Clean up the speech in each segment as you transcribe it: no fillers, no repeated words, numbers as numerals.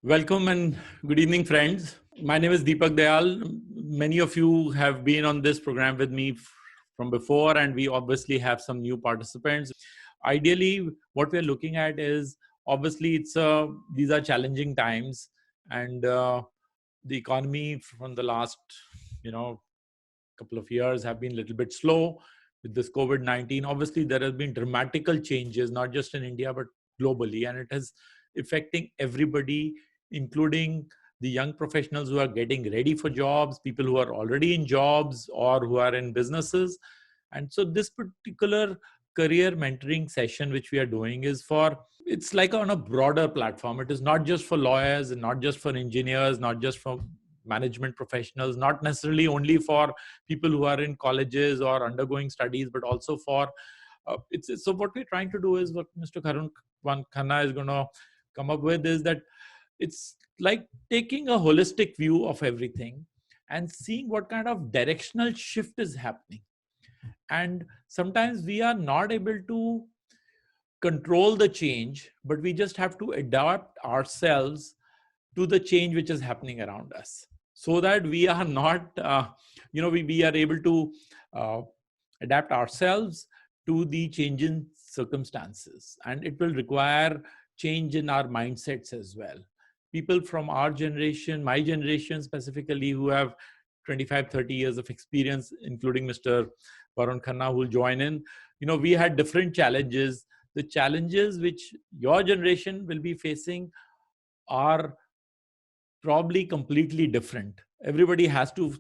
Welcome and good evening, friends. My name is Deepak Dayal. Many of you have been on this program with me from before, and we obviously have some new participants. Ideally, what we're looking at is obviously these are challenging times, and the economy from the last couple of years have been a little bit slow with this COVID-19. Obviously, there have been dramatical changes, not just in India but globally, and it is affecting everybody, including the young professionals who are getting ready for jobs, people who are already in jobs or who are in businesses. And so this particular career mentoring session which we are doing it's like on a broader platform. It is not just for lawyers and not just for engineers, not just for management professionals, not necessarily only for people who are in colleges or undergoing studies, but also for so what we're trying to do is what Mr. Varun Khanna is going to come up with is that it's like taking a holistic view of everything and seeing what kind of directional shift is happening. And sometimes we are not able to control the change, but we just have to adapt ourselves to the change which is happening around us, so that we are not, we are able to adapt ourselves to the change in circumstances. And it will require change in our mindsets as well. People from our generation, my generation specifically, who have 25, 30 years of experience, including Mr. Varun Khanna, who will join in, we had different challenges. The challenges which your generation will be facing are probably completely different. Everybody has to,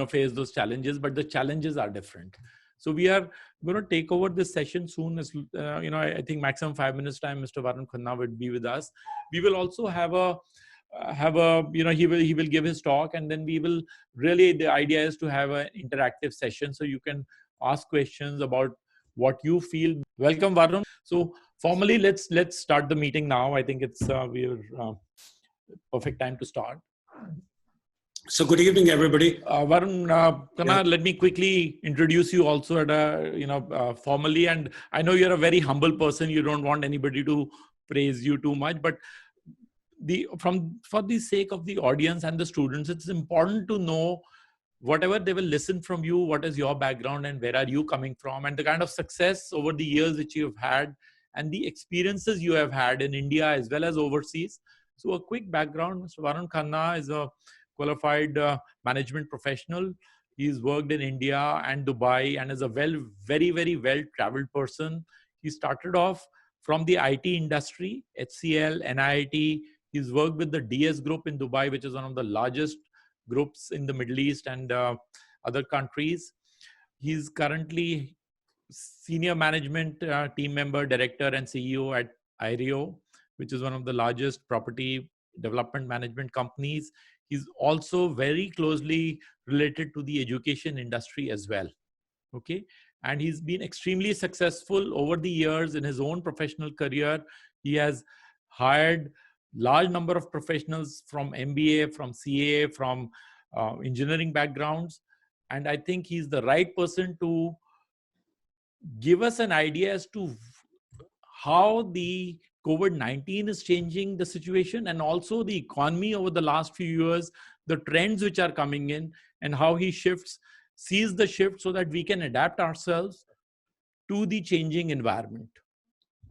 face those challenges, but the challenges are different. So we are going to take over this session soon. As I think maximum 5 minutes time, Mr. Varun Khanna would be with us. We will also have he will give his talk, and then we will really, the idea is to have an interactive session so you can ask questions about what you feel. Welcome, Varun. So formally, let's start the meeting now. I think it's perfect time to start. So good evening, everybody. Varun, Khanna, let me quickly introduce you also at formally. And I know you're a very humble person. You don't want anybody to praise you too much, but for the sake of the audience and the students, it's important to know whatever they will listen from you, what is your background and where are you coming from, and the kind of success over the years that you have had and the experiences you have had in India as well as overseas. So a quick background: Mr. Varun Khanna is a qualified management professional. He's worked in India and Dubai and is a very, very well-traveled person. He started off from the IT industry, HCL-NIIT. He's worked with the DS group in Dubai, which is one of the largest groups in the Middle East and other countries. He's currently senior management team member, director and CEO at Ireo, which is one of the largest property development management companies. He's also very closely related to the education industry as well. Okay. And he's been extremely successful over the years in his own professional career. He has hired large number of professionals from MBA, from CA, from engineering backgrounds. And I think he's the right person to give us an idea as to how the COVID-19 is changing the situation, and also the economy over the last few years, the trends which are coming in, and how he sees the shift so that we can adapt ourselves to the changing environment.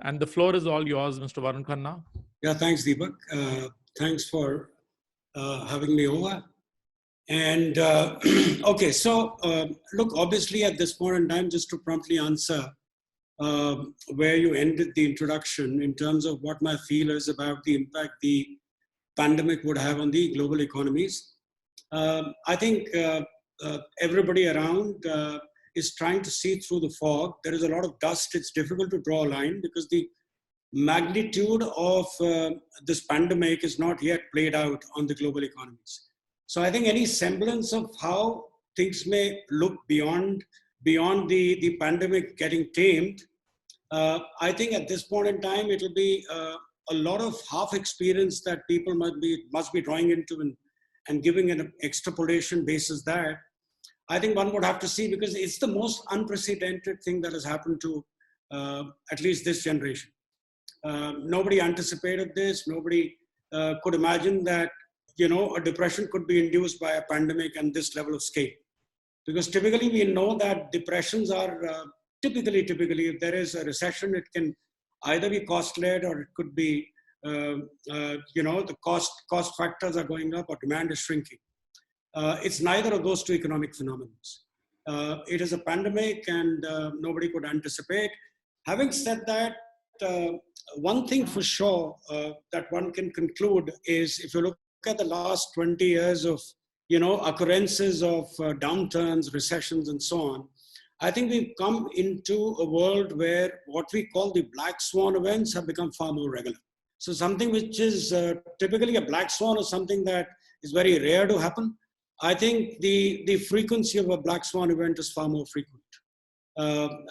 And the floor is all yours, Mr. Varun Khanna. Yeah, thanks, Deepak. Thanks for having me over. And okay, so look, obviously at this point in time, just to promptly answer where you ended the introduction in terms of what my feel is about the impact the pandemic would have on the global economies. I think everybody around is trying to see through the fog. There is a lot of dust. It's difficult to draw a line because the magnitude of this pandemic is not yet played out on the global economies. So I think any semblance of how things may look beyond the pandemic getting tamed, I think at this point in time, it will be a lot of half experience that people must be drawing into and giving an extrapolation basis that I think one would have to see, because it's the most unprecedented thing that has happened to at least this generation. Nobody anticipated this. Nobody could imagine that, a depression could be induced by a pandemic and this level of scale. Because typically we know that depressions are typically, if there is a recession, it can either be cost-led or it could be, the cost factors are going up or demand is shrinking. It's neither of those two economic phenomena. It is a pandemic and nobody could anticipate. Having said that, one thing for sure that one can conclude is, if you look at the last 20 years of occurrences of downturns, recessions, and so on, I think we've come into a world where what we call the black swan events have become far more regular. So something which is typically a black swan is something that is very rare to happen. I think the frequency of a black swan event is far more frequent.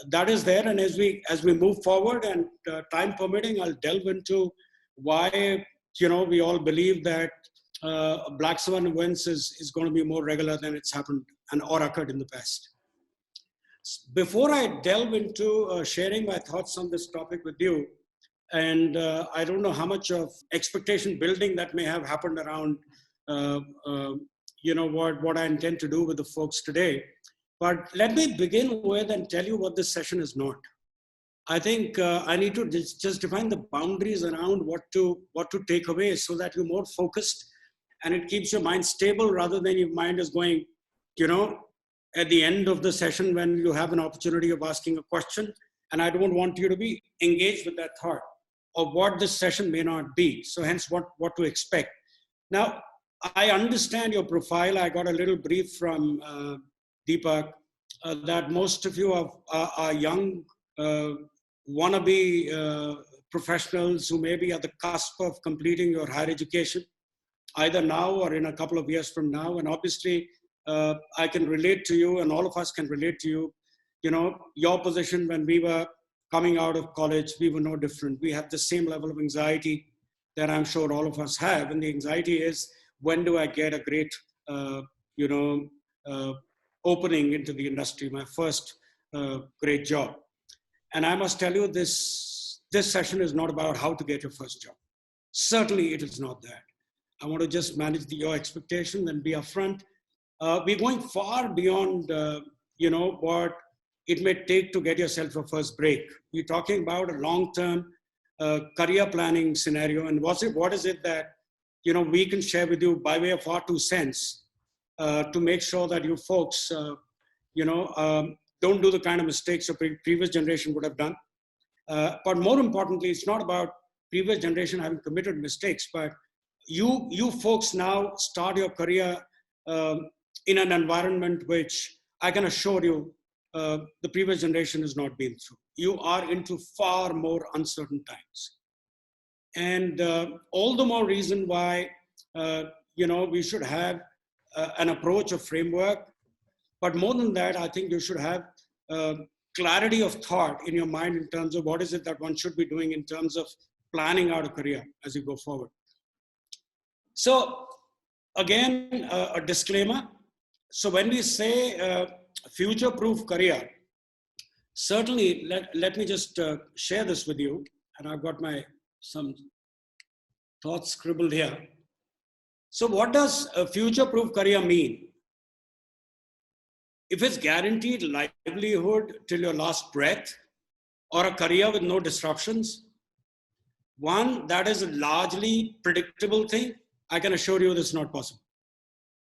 That is there, and as we move forward and time permitting, I'll delve into why we all believe that black swan events is going to be more regular than it's happened and or occurred in the past. Before I delve into sharing my thoughts on this topic with you, and I don't know how much of expectation building that may have happened around what I intend to do with the folks today. But let me begin with and tell you what this session is not. I think I need to just define the boundaries around what to take away so that you're more focused and it keeps your mind stable rather than your mind is going, at the end of the session when you have an opportunity of asking a question. And I don't want you to be engaged with that thought of what this session may not be. So hence what to expect. Now, I understand your profile. I got a little brief from Deepak that most of you are young, wannabe professionals who may be at the cusp of completing your higher education, either now or in a couple of years from now. And obviously, I can relate to you, and all of us can relate to you. Your position when we were coming out of college, we were no different. We had the same level of anxiety that I'm sure all of us have. And the anxiety is, when do I get a great, opening into the industry, my first great job? And I must tell you, this session is not about how to get your first job. Certainly it is not that. I want to just manage your expectations and be upfront. We're going far beyond, what it may take to get yourself a first break. We're talking about a long-term career planning scenario. And what is it that, we can share with you by way of our 2 cents to make sure that you folks, don't do the kind of mistakes your previous generation would have done. But more importantly, it's not about previous generation having committed mistakes, but you folks now start your career in an environment which I can assure you the previous generation has not been through. You are into far more uncertain times. And all the more reason why, we should have an approach, a framework. But more than that, I think you should have clarity of thought in your mind in terms of what is it that one should be doing in terms of planning out a career as you go forward. So again, a disclaimer. So when we say future-proof career, certainly let me just share this with you. And I've got some thoughts scribbled here. So what does a future-proof career mean? If it's guaranteed livelihood till your last breath, or a career with no disruptions, one, that is a largely predictable thing. I can assure you this is not possible.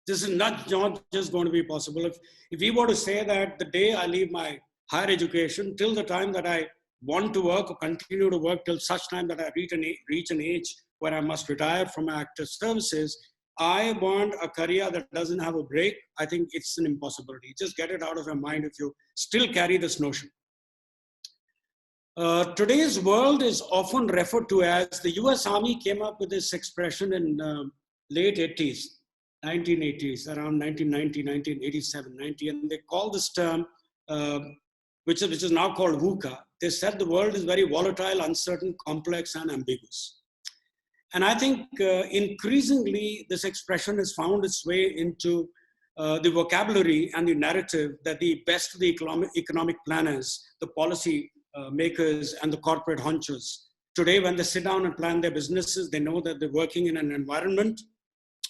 This is not just going to be possible. If we were to say that the day I leave my higher education till the time that I want to work or continue to work till such time that I reach an age where I must retire from my active services, I want a career that doesn't have a break, I think it's an impossibility. Just get it out of your mind if you still carry this notion. Today's world is often referred to as, the US Army came up with this expression in late 80s, 1980s, around 1990, 1987, 90, and they call this term, which is now called VUCA. They said the world is very volatile, uncertain, complex, and ambiguous. And I think increasingly this expression has found its way into the vocabulary and the narrative that the best of the economic planners, the policy makers, and the corporate honchos today, when they sit down and plan their businesses, they know that they're working in an environment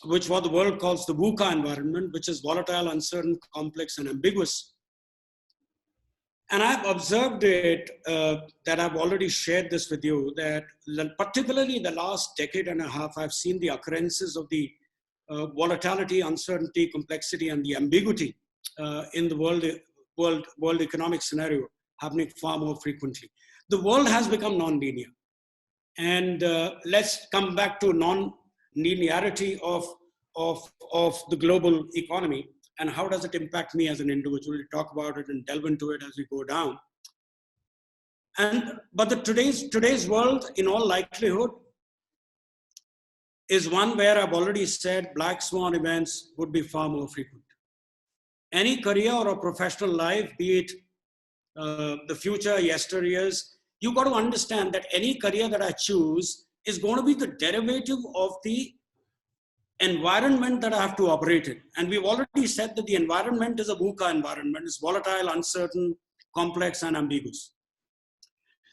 which what the world calls the VUCA environment, which is volatile, uncertain, complex, and ambiguous. And I've observed it, that I've already shared this with you, that particularly the last decade and a half, I've seen the occurrences of the volatility, uncertainty, complexity, and the ambiguity in the world economic scenario happening far more frequently. The world has become non-linear. And let's come back to non-linearity of the global economy and how does it impact me as an individual. We'll talk about it and delve into it as we go down. But today's world, in all likelihood, is one where I've already said black swan events would be far more frequent. Any career or a professional life, be it the future, yesteryears, you got to understand that any career that I choose is going to be the derivative of the environment that I have to operate in. And we've already said that the environment is a VUCA environment. It's volatile, uncertain, complex, and ambiguous.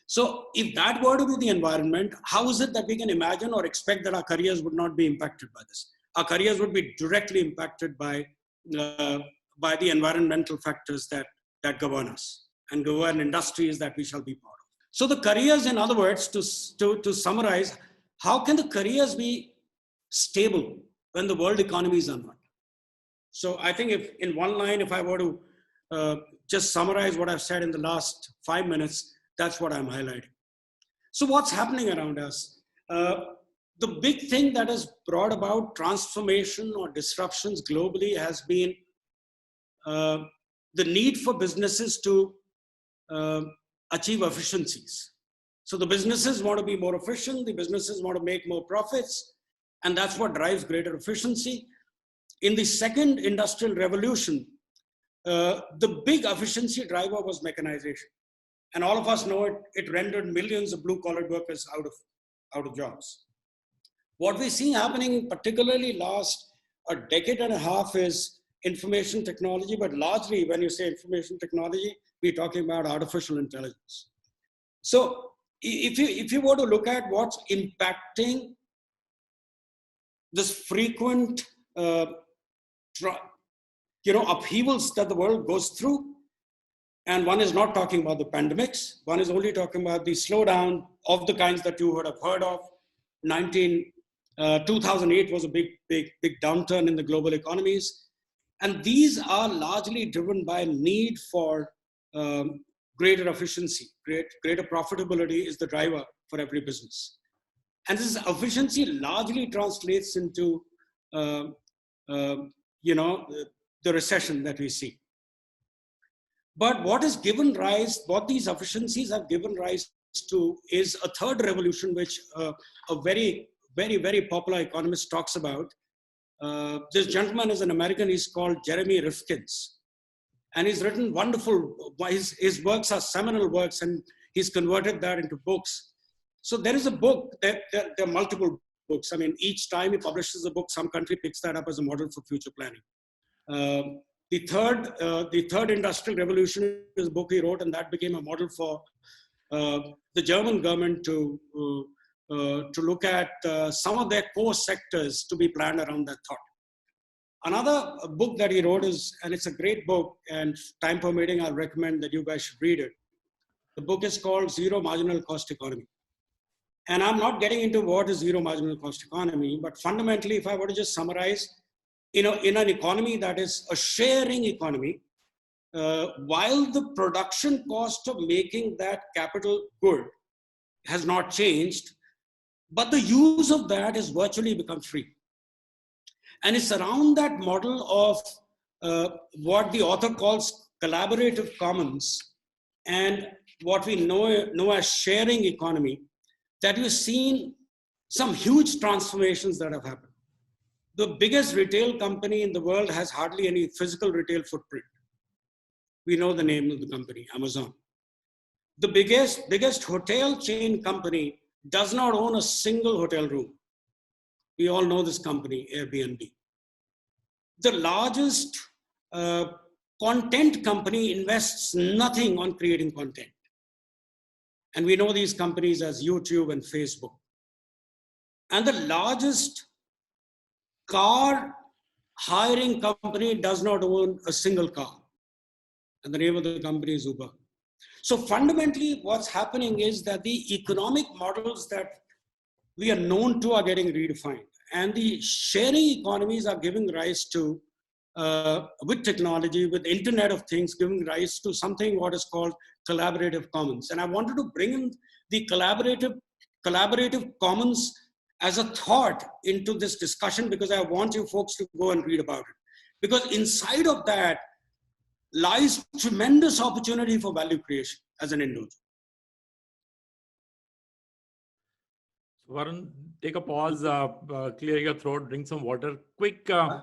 So if that were to be the environment, how is it that we can imagine or expect that our careers would not be impacted by this? Our careers would be directly impacted by the environmental factors that govern us and govern industries that we shall be part of. So the careers, in other words, to summarize, how can the careers be stable when the world economies are not? So I think if in one line, if I were to just summarize what I've said in the last 5 minutes, that's what I'm highlighting. So what's happening around us? The big thing that has brought about transformation or disruptions globally has been the need for businesses to achieve efficiencies. So the businesses want to be more efficient, the businesses want to make more profits, and that's what drives greater efficiency. In the second industrial revolution, the big efficiency driver was mechanization. And all of us know it rendered millions of blue-collar workers out of jobs. What we see happening, particularly last a decade and a half, is information technology, but largely when you say information technology, we're talking about artificial intelligence. So if you were to look at what's impacting this frequent upheavals that the world goes through, and one is not talking about the pandemics, one is only talking about the slowdown of the kinds that you would have heard of. 2008 was a big downturn in the global economies. And these are largely driven by need for greater efficiency. Greater profitability is the driver for every business. And this efficiency largely translates into the recession that we see. But what these efficiencies have given rise to is a third revolution, which a very, very, very popular economist talks about. This gentleman is an American. He's called Jeremy Rifkin's. And he's written wonderful, his works are seminal works, and he's converted that into books. So there is a book, there are multiple books. I mean, each time he publishes a book, some country picks that up as a model for future planning. The third industrial revolution is a book he wrote, and that became a model for the German government to look at some of their core sectors to be planned around that thought. Another book that he wrote and it's a great book, and time permitting, I'll recommend that you guys should read it. The book is called Zero Marginal Cost Economy. And I'm not getting into what is zero marginal cost economy, but fundamentally, if I were to just summarize, in an economy that is a sharing economy, while the production cost of making that capital good has not changed, but the use of that has virtually become free. And it's around that model of what the author calls collaborative commons and what we know as sharing economy that we've seen some huge transformations that have happened. The biggest retail company in the world has hardly any physical retail footprint. We know the name of the company, Amazon. The biggest hotel chain company does not own a single hotel room. We all know this company, Airbnb. The largest content company invests nothing on creating content. And we know these companies as YouTube and Facebook. And the largest car hiring company does not own a single car. And the name of the company is Uber. So fundamentally, what's happening is that the economic models that we are known to are getting redefined. And the sharing economies are giving rise to, with technology, with Internet of Things, giving rise to something what is called collaborative commons. And I wanted to bring in the collaborative commons as a thought into this discussion, because I want you folks to go and read about it. Because inside of that lies tremendous opportunity for value creation as an individual. Varun, take a pause, clear your throat, drink some water. Quick, we'll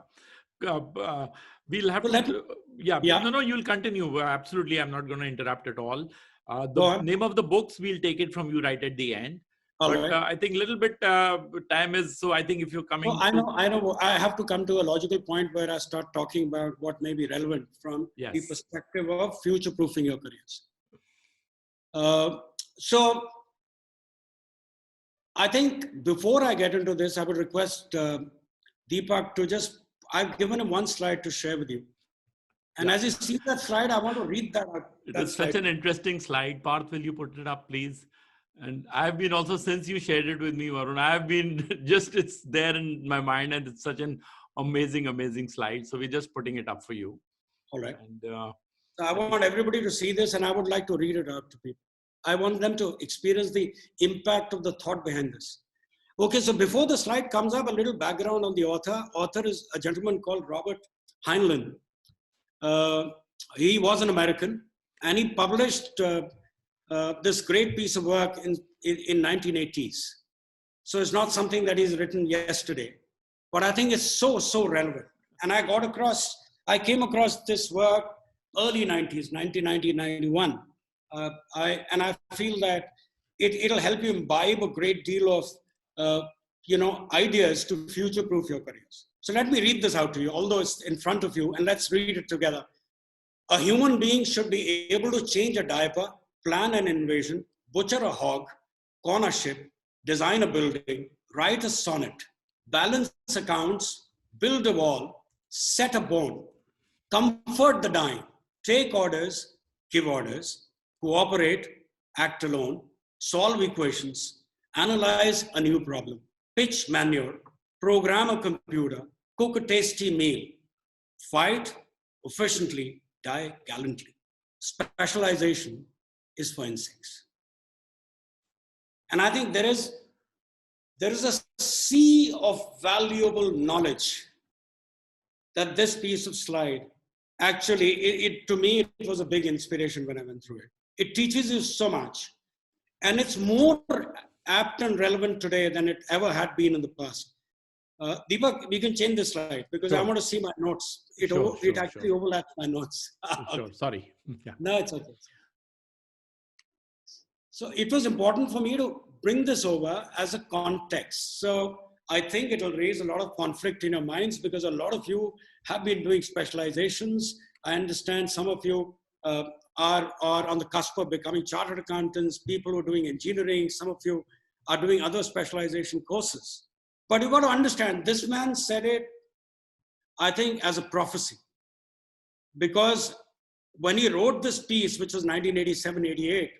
have to, yeah. No, you'll continue. Absolutely, I'm not going to interrupt at all. The name of the books, we'll take it from you right at the end. But I think a little bit time is, so I think if you're coming. I know. I have to come to a logical point where I start talking about what may be relevant from the perspective of future-proofing your careers. So I think before I get into this, I would request Deepak to just, I've given him one slide to share with you. And as you see that slide, I want to read that out. It's such an interesting slide. Parth, will you put it up, please? And I've been also, since you shared it with me, Varun, I've been just, it's there in my mind, and it's such an amazing, amazing slide. So we're just putting it up for you. All right. And, so I want everybody to see this, and I would like to read it out to people. I want them to experience the impact of the thought behind this. Okay, so before the slide comes up, a little background on the author. Author is a gentleman called Robert Heinlein. He was an American, and he published this great piece of work in 1980s. So it's not something that he's written yesterday, but I think it's so relevant. And I came across this work early 90s, 1990, 91. I feel that it'll help you imbibe a great deal of ideas to future-proof your careers. So let me read this out to you, although it's in front of you, and let's read it together. A human being should be able to change a diaper, plan an invasion, butcher a hog, con a ship, design a building, write a sonnet, balance accounts, build a wall, set a bone, comfort the dying, take orders, give orders, cooperate, act alone, solve equations, analyze a new problem, pitch manure, program a computer, cook a tasty meal, fight efficiently, die gallantly. Specialization is for insects. And I think there is a sea of valuable knowledge that this piece of slide, actually, to me, it was a big inspiration when I went through it. It teaches you so much. And it's more apt and relevant today than it ever had been in the past. Deepak, we can change this slide because I want to see my notes. It actually overlaps my notes. Sure, sorry. Yeah. No, it's okay. So it was important for me to bring this over as a context. So I think it'll raise a lot of conflict in your minds because a lot of you have been doing specializations. I understand some of you are on the cusp of becoming chartered accountants, people who are doing engineering, some of you are doing other specialization courses. But you've got to understand, this man said it, I think, as a prophecy. Because when he wrote this piece, which was 1987, 88,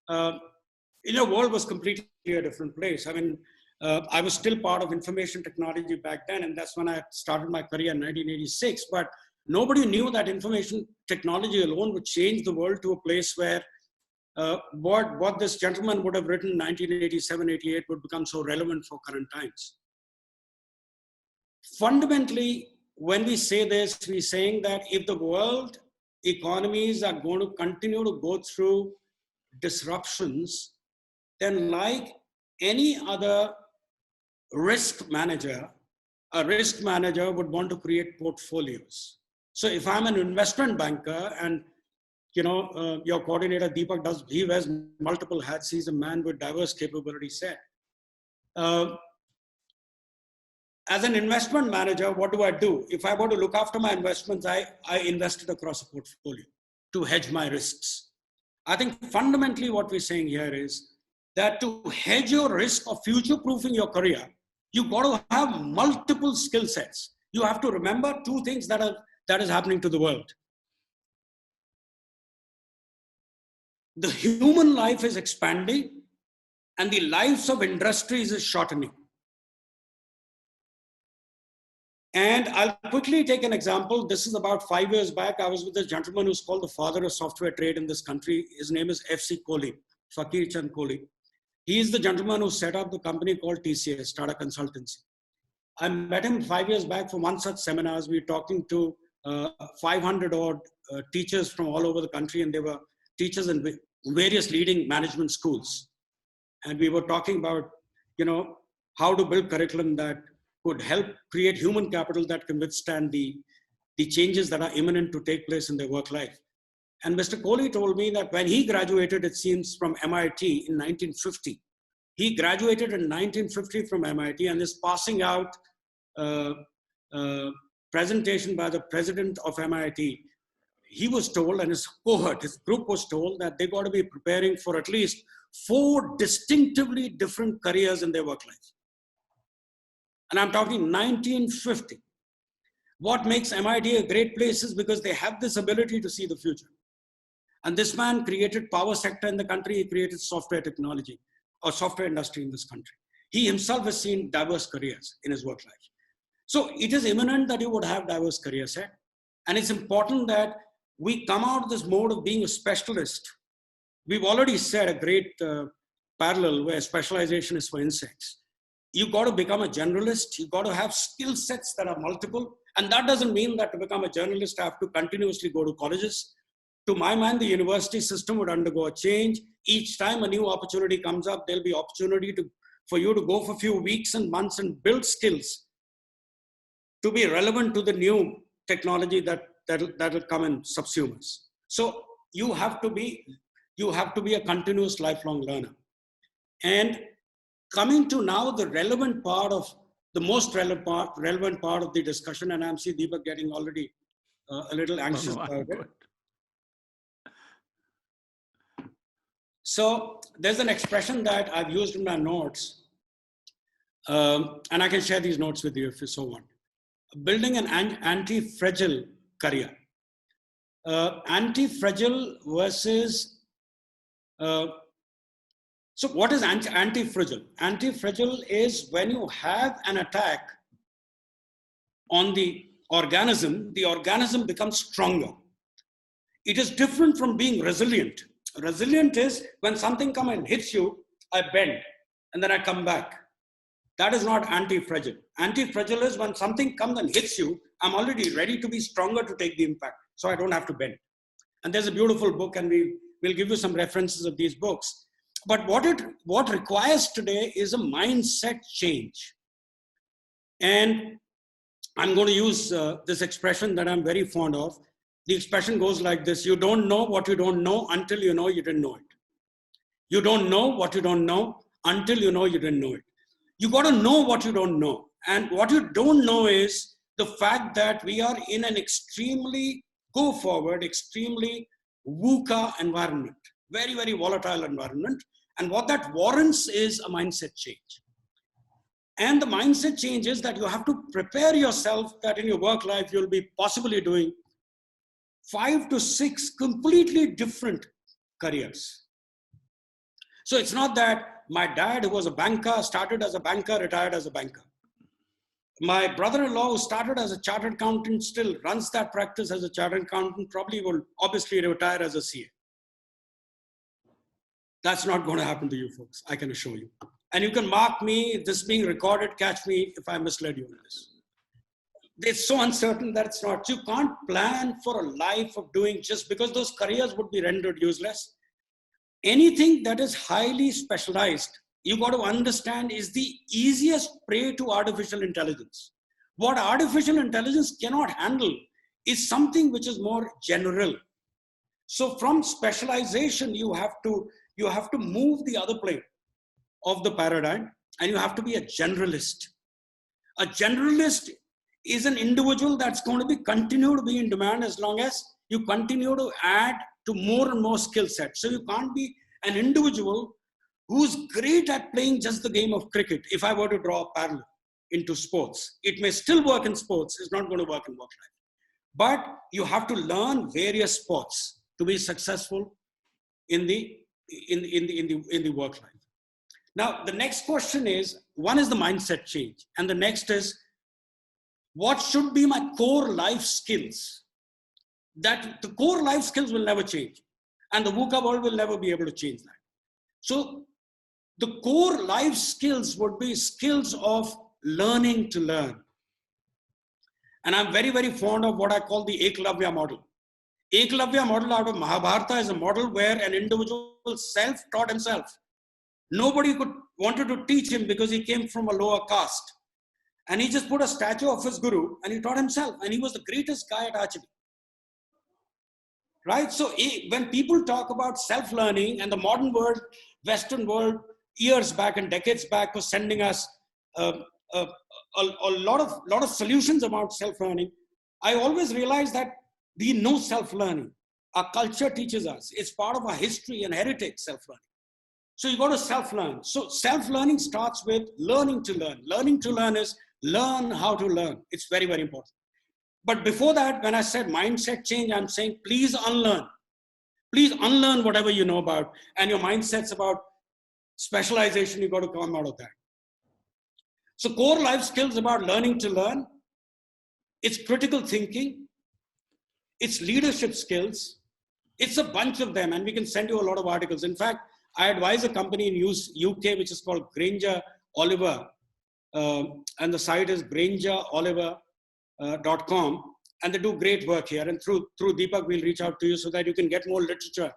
the world was completely a different place. I mean, I was still part of information technology back then, and that's when I started my career in 1986. But nobody knew that information technology alone would change the world to a place where what this gentleman would have written in 1987, 88 would become so relevant for current times. Fundamentally, when we say this, we're saying that if the world economies are going to continue to go through disruptions, then like any other risk manager, a risk manager would want to create portfolios. So if I'm an investment banker and your coordinator Deepak he wears multiple hats, he's a man with diverse capability set. As an investment manager, what do? If I want to look after my investments, I invest it across a portfolio to hedge my risks. I think fundamentally what we're saying here is that to hedge your risk of future-proofing your career, you got to have multiple skill sets. You have to remember two things that is happening to the world. The human life is expanding and the lives of industries is shortening. And I'll quickly take an example. This is about 5 years back. I was with a gentleman who's called the father of software trade in this country. His name is F.C. Kohli, Fakir Chand Kohli. He is the gentleman who set up the company called TCS, Tata Consultancy. I met him 5 years back for one such seminars. We were talking to 500 odd teachers from all over the country, and they were teachers in various leading management schools. And we were talking about, how to build curriculum that could help create human capital that can withstand the changes that are imminent to take place in their work life. And Mr. Kohli told me that when he graduated, it seems, from MIT in 1950, he graduated in 1950 from MIT and is passing out presentation by the president of MIT. He was told, and his cohort, his group was told, that they got to be preparing for at least 4 distinctively different careers in their work life. And I'm talking 1950. What makes MIT a great place is because they have this ability to see the future. And this man created power sector in the country. He created software technology or software industry in this country. He himself has seen diverse careers in his work life. So it is imminent that you would have diverse career set. And it's important that we come out of this mode of being a specialist. We've already said a great parallel where specialization is for insects. You got to become a generalist. You got to have skill sets that are multiple. And that doesn't mean that to become a journalist, I have to continuously go to colleges. To my mind, the university system would undergo a change. Each time a new opportunity comes up, there'll be opportunity for you to go for a few weeks and months and build skills to be relevant to the new technology that'll come and subsume us. So you have to be a continuous lifelong learner. And coming to now the relevant part of the most relevant part of the discussion, and I'm seeing Deepak getting already a little anxious about it. So there's an expression that I've used in my notes, and I can share these notes with you if you so want. Building an anti-fragile career. Anti-fragile versus, so what is anti-fragile? Anti-fragile is when you have an attack on the organism becomes stronger. It is different from being resilient. Resilient is when something comes and hits you, I bend and then I come back. That is not anti-fragile. Anti-fragile is when something comes and hits you, I'm already ready to be stronger to take the impact, so I don't have to bend. And there's a beautiful book, and we'll give you some references of these books. But what requires today is a mindset change. And I'm going to use this expression that I'm very fond of. The expression goes like this: you don't know what you don't know until you know you didn't know it. You don't know what you don't know until you know you didn't know it. You got to know what you don't know. And what you don't know is the fact that we are in an extremely extremely VUCA environment, very, very volatile environment. And what that warrants is a mindset change. And the mindset change is that you have to prepare yourself that in your work life, you'll be possibly doing 5 to 6 completely different careers. So it's not that my dad, who was a banker, started as a banker, retired as a banker. My brother-in-law, who started as a chartered accountant, still runs that practice as a chartered accountant, probably will obviously retire as a CA. That's not going to happen to you folks, I can assure you. And you can mark me, this being recorded, catch me if I misled you in this. It's so uncertain that it's not. You can't plan for a life of doing just because those careers would be rendered useless. Anything that is highly specialized, you got to understand, is the easiest prey to artificial intelligence. What artificial intelligence cannot handle is something which is more general. So from specialization, you have to move the other plane of the paradigm, and you have to be a generalist. A generalist is an individual that's going to continue to be in demand as long as you continue to add to more and more skill sets. So you can't be an individual who's great at playing just the game of cricket. If I were to draw a parallel into sports, it may still work in sports. It's not going to work in work life. But you have to learn various sports to be successful in the work life. Now, the next question is, one is the mindset change. And the next is, what should be my core life skills? That the core life skills will never change. And the VUCA world will never be able to change that. So the core life skills would be skills of learning to learn. And I'm very, very fond of what I call the Eklavya model. Eklavya model out of Mahabharata is a model where an individual self-taught himself. Nobody wanted to teach him because he came from a lower caste. And he just put a statue of his guru and he taught himself. And he was the greatest guy at archery. Right? So when people talk about self-learning, and the modern world, Western world, years back and decades back was sending us a lot of solutions about self-learning, I always realized that we know self-learning. Our culture teaches us. It's part of our history and heritage, self-learning. So you got to self-learn. So self-learning starts with learning to learn. Learning to learn is learn how to learn. It's very, very important. But before that, when I said mindset change, I'm saying please unlearn. Please unlearn whatever you know about. And your mindset's about specialization. You got to come out of that. So core life skills about learning to learn. It's critical thinking. It's leadership skills. It's a bunch of them. And we can send you a lot of articles. In fact, I advise a company in UK, which is called Granger Oliver. And the site is grangeroliver.com. And they do great work here. And through Deepak, we'll reach out to you so that you can get more literature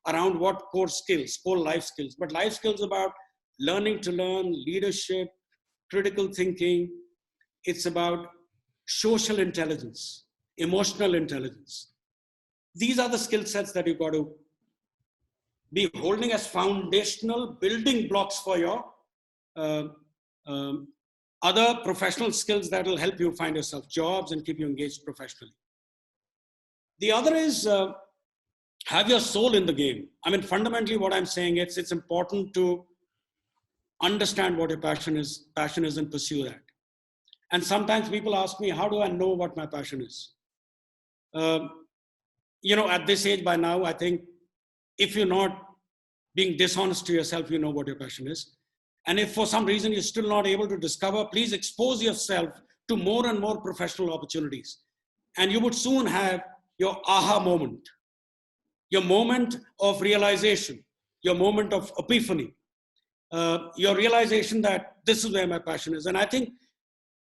around what core skills, core life skills. But life skills about learning to learn, leadership, critical thinking. It's about social intelligence, emotional intelligence. These are the skill sets that you've got to be holding as foundational building blocks for your other professional skills that will help you find yourself jobs and keep you engaged professionally. The other is have your soul in the game. I mean, fundamentally what I'm saying is it's important to understand what your passion is and pursue that. And sometimes people ask me, how do I know what my passion is? At this age by now, I think if you're not being dishonest to yourself, you know what your passion is. And if for some reason you're still not able to discover, please expose yourself to more and more professional opportunities. And you would soon have your aha moment, your moment of realization, your moment of epiphany, your realization that this is where my passion is. And I think,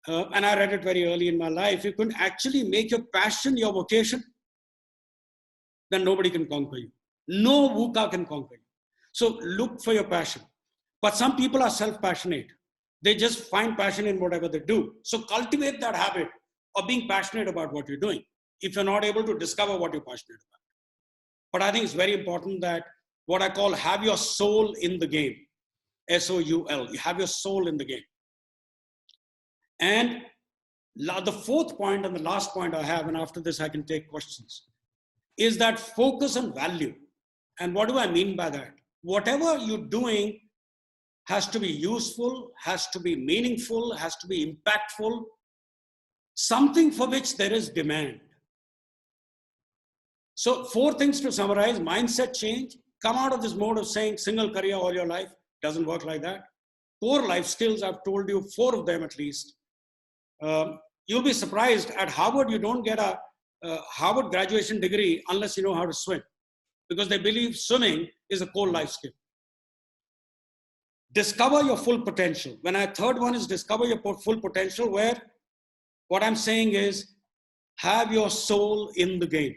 and I read it very early in my life, you can actually make your passion your vocation, then nobody can conquer you. No VUCA can conquer you. So look for your passion. But some people are self-passionate. They just find passion in whatever they do. So cultivate that habit of being passionate about what you're doing if you're not able to discover what you're passionate about. But I think it's very important that what I call have your soul in the game. S-O-U-L. You have your soul in the game. And the fourth point and the last point I have, and after this I can take questions, is that focus on value. And what do I mean by that? Whatever you're doing has to be useful, has to be meaningful, has to be impactful, something for which there is demand. So 4 things to summarize: mindset change, come out of this mode of saying single career all your life, doesn't work like that. Core life skills, I've told you 4 of them at least. You'll be surprised at Harvard, you don't get a Harvard graduation degree unless you know how to swim, because they believe swimming is a core life skill. Discover your full potential. Third one is discover your full potential, where what I'm saying is have your soul in the game.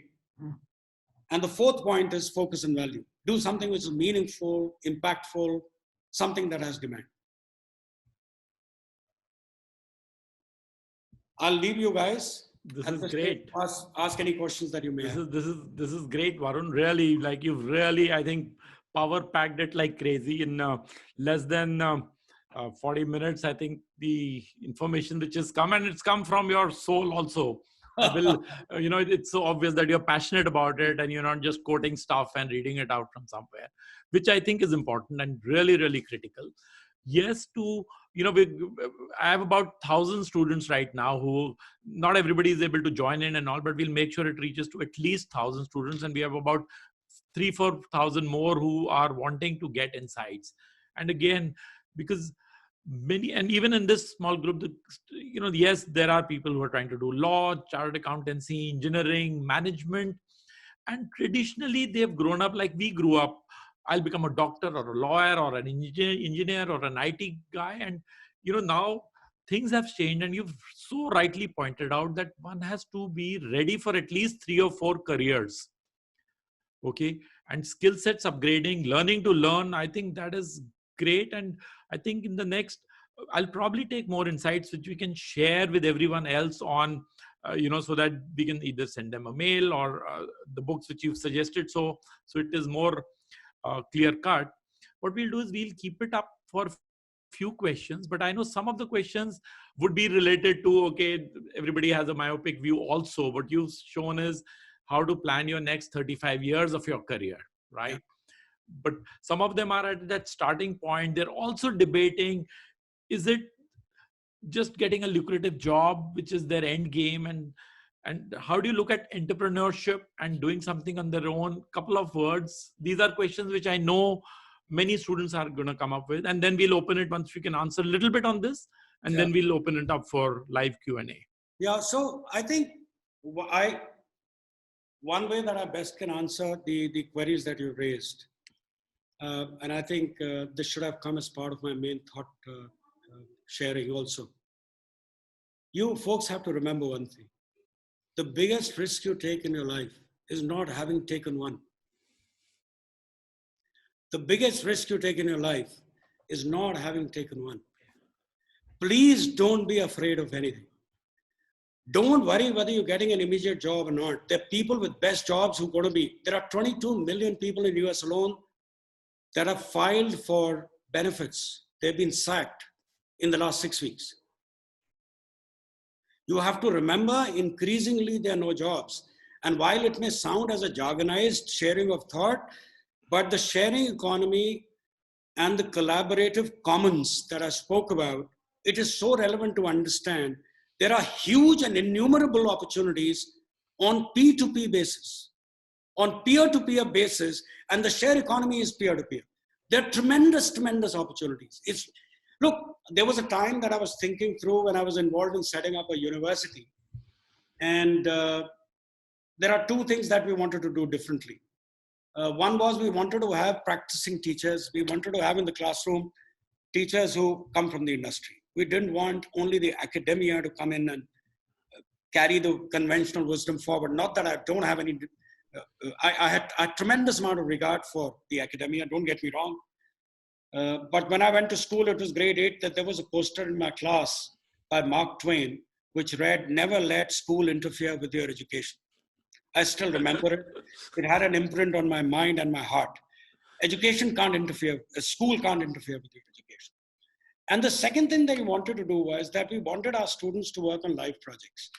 And the 4th point is focus on value. Do something which is meaningful, impactful, something that has demand. I'll leave you guys. This is great. Ask any questions that you may have. This is great, Varun. Really, like you've really, I think, power packed it like crazy in less than 40 minutes. I think the information which has come, and it's come from your soul also. I will, it's so obvious that you're passionate about it and you're not just quoting stuff and reading it out from somewhere, which I think is important and really, really critical. Yes, I have about 1,000 students right now who not everybody is able to join in and all, but we'll make sure it reaches to at least 1,000 students. And we have about 3,000-4,000 more who are wanting to get insights. And again, because many, and even in this small group, yes, there are people who are trying to do law, chartered accountancy, engineering, management, and traditionally they've grown up like we grew up. I'll become a doctor or a lawyer or an engineer or an IT guy. And now things have changed, and you've so rightly pointed out that one has to be ready for at least 3 or 4 careers. Okay, and skill sets upgrading, learning to learn, I think that is great. And I think in the next, I'll probably take more insights which we can share with everyone else on, so that we can either send them a mail or the books which you've suggested. So it is more clear cut. What we'll do is we'll keep it up for few questions, but I know some of the questions would be related to, okay, everybody has a myopic view also. What you've shown is how to plan your next 35 years of your career, right? Yeah. But some of them are at that starting point. They're also debating, is it just getting a lucrative job, which is their end game? And how do you look at entrepreneurship and doing something on their own? Couple of words. These are questions which I know many students are going to come up with. And then we'll open it once we can answer a little bit on this. And then we'll open it up for live Q&A. Yeah, so I think one way that I best can answer the queries that you raised, and I think this should have come as part of my main thought sharing also. You folks have to remember one thing. The biggest risk you take in your life is not having taken one. The biggest risk you take in your life is not having taken one. Please don't be afraid of anything. Don't worry whether you're getting an immediate job or not. There are people with best jobs who are going to be. There are 22 million people in the US alone that have filed for benefits. They've been sacked in the last 6 weeks. You have to remember, increasingly there are no jobs. And while it may sound as a jargonized sharing of thought, but the sharing economy and the collaborative commons that I spoke about, it is so relevant to understand. There are huge and innumerable opportunities on P2P basis, on peer-to-peer basis, and the share economy is peer-to-peer. There are tremendous, tremendous opportunities. Look, there was a time that I was thinking through when I was involved in setting up a university. And there are 2 things that we wanted to do differently. One was we wanted to have practicing teachers. We wanted to have in the classroom teachers who come from the industry. We didn't want only the academia to come in and carry the conventional wisdom forward. Not that I don't have any, I had a tremendous amount of regard for the academia, don't get me wrong. But when I went to school, it was grade 8, that there was a poster in my class by Mark Twain, which read, "Never let school interfere with your education." I still remember it. It had an imprint on my mind and my heart. Education can't interfere, a school can't interfere with your education. And the second thing that we wanted to do was that we wanted our students to work on live projects.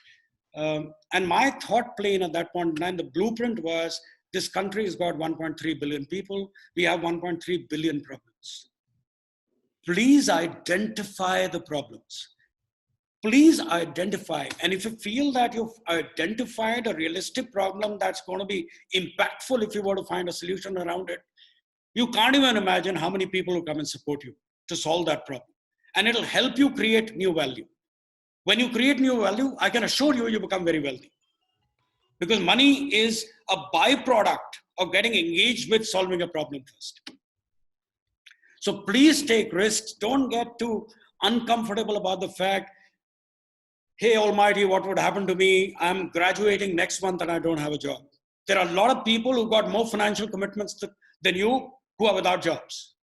And my thought plane at that point in time, the blueprint was, this country has got 1.3 billion people. We have 1.3 billion problems. Please identify the problems. Please identify. And if you feel that you've identified a realistic problem that's going to be impactful if you were to find a solution around it, you can't even imagine how many people will come and support you to solve that problem. And it'll help you create new value. When you create new value, I can assure you, you become very wealthy. Because money is a byproduct of getting engaged with solving a problem first. So please take risks. Don't get too uncomfortable about the fact, hey, almighty, what would happen to me? I'm graduating next month and I don't have a job. There are a lot of people who got more financial commitments than you who are without jobs.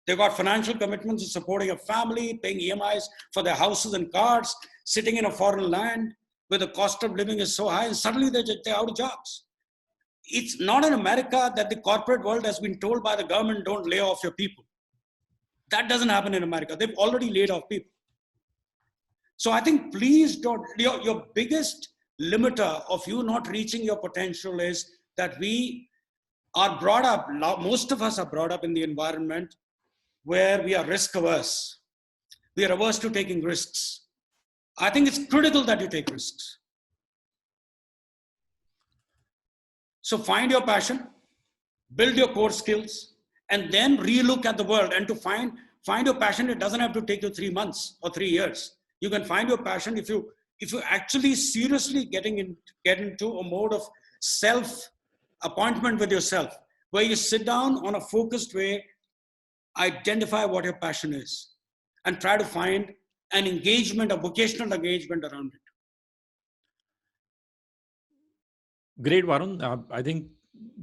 They've got financial commitments of supporting a family, paying EMIs for their houses and cars, sitting in a foreign land where the cost of living is so high, and suddenly they're out of jobs. It's not in America that the corporate world has been told by the government, don't lay off your people. That doesn't happen in America. They've already laid off people. So I think please don't, your biggest limiter of you not reaching your potential is that we are brought up, most of us are brought up in the environment where we are risk averse. We are averse to taking risks. I think it's critical that you take risks. So find your passion, build your core skills, and then relook at the world. And to find your passion, it doesn't have to take you 3 months or 3 years. You can find your passion if you actually seriously get into a mode of self-appointment with yourself, where you sit down on a focused way, identify what your passion is, and try to find an engagement, a vocational engagement around it. Great, Varun. I think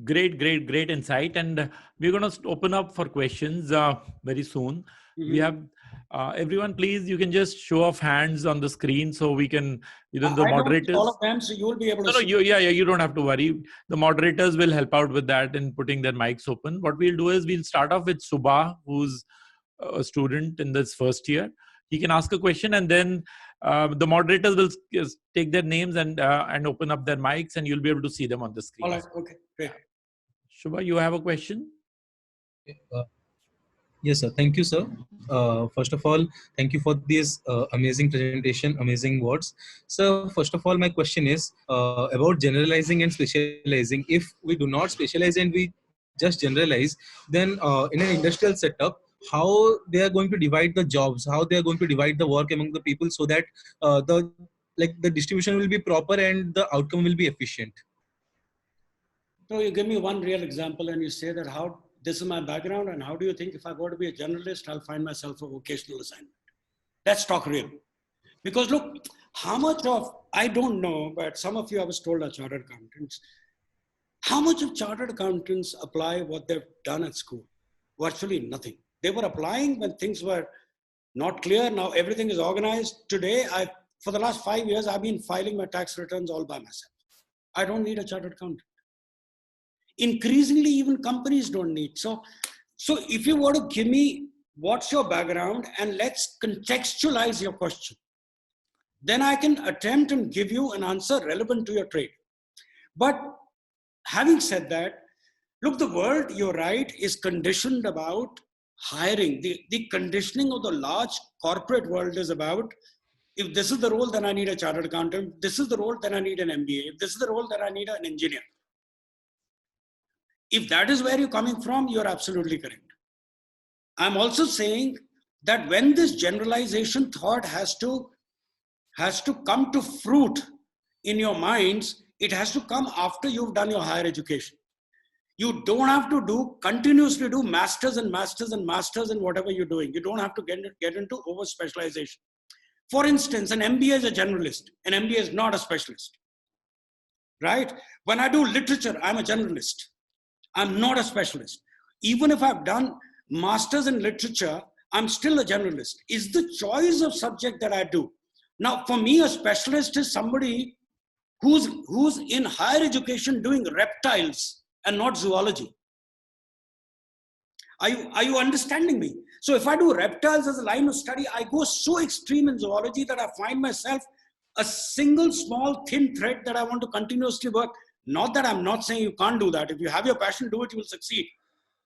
great insight. And we're going to open up for questions very soon. Mm-hmm. We have everyone, please, you can just show of hands on the screen so we can, the moderators. All of them, so you'll be able to see. You don't have to worry. The moderators will help out with that in putting their mics open. What we'll do is we'll start off with Subha, who's a student in this first year. He can ask a question, and then the moderators will take their names and open up their mics, and you'll be able to see them on the screen. All right. Okay. Great. Shubha, you have a question? Yes, sir. Thank you, sir. First of all, thank you for this amazing presentation, amazing words. So, first of all, my question is about generalizing and specializing. If we do not specialize and we just generalize, then in an industrial setup, how they are going to divide the jobs, how they are going to divide the work among the people, so that the distribution will be proper and the outcome will be efficient. So you give me one real example and you say that how this is my background, and how do you think if I go to be a generalist, I'll find myself a vocational assignment? Let's talk real. Because look, how much of, I don't know, but some of you I was told are chartered accountants. How much of chartered accountants apply what they've done at school? Virtually nothing. They were applying when things were not clear. Now everything is organized. Today, for the last 5 years, I've been filing my tax returns all by myself. I don't need a chartered accountant. Increasingly, even companies don't need. So if you want to give me what's your background and let's contextualize your question, then I can attempt and give you an answer relevant to your trade. But having said that, look, the world, you're right, is conditioned about hiring. The conditioning of the large corporate world is about, if this is the role, then I need a chartered accountant. This is the role, then I need an MBA. If this is the role, then I need an engineer. If that is where you're coming from, you're absolutely correct. I'm also saying that when this generalization thought has to come to fruit in your minds, it has to come after you've done your higher education. You don't have to continuously do masters and masters and masters in whatever you're doing. You don't have to get into over specialization. For instance, an MBA is a generalist. An MBA is not a specialist, right? When I do literature, I'm a generalist. I'm not a specialist. Even if I've done masters in literature, I'm still a generalist. It's the choice of subject that I do. Now, for me, a specialist is somebody who's in higher education doing reptiles and not zoology. Are you understanding me? So if I do reptiles as a line of study, I go so extreme in zoology that I find myself a single small thin thread that I want to continuously work. Not that I'm not saying you can't do that. If you have your passion, do it, you will succeed.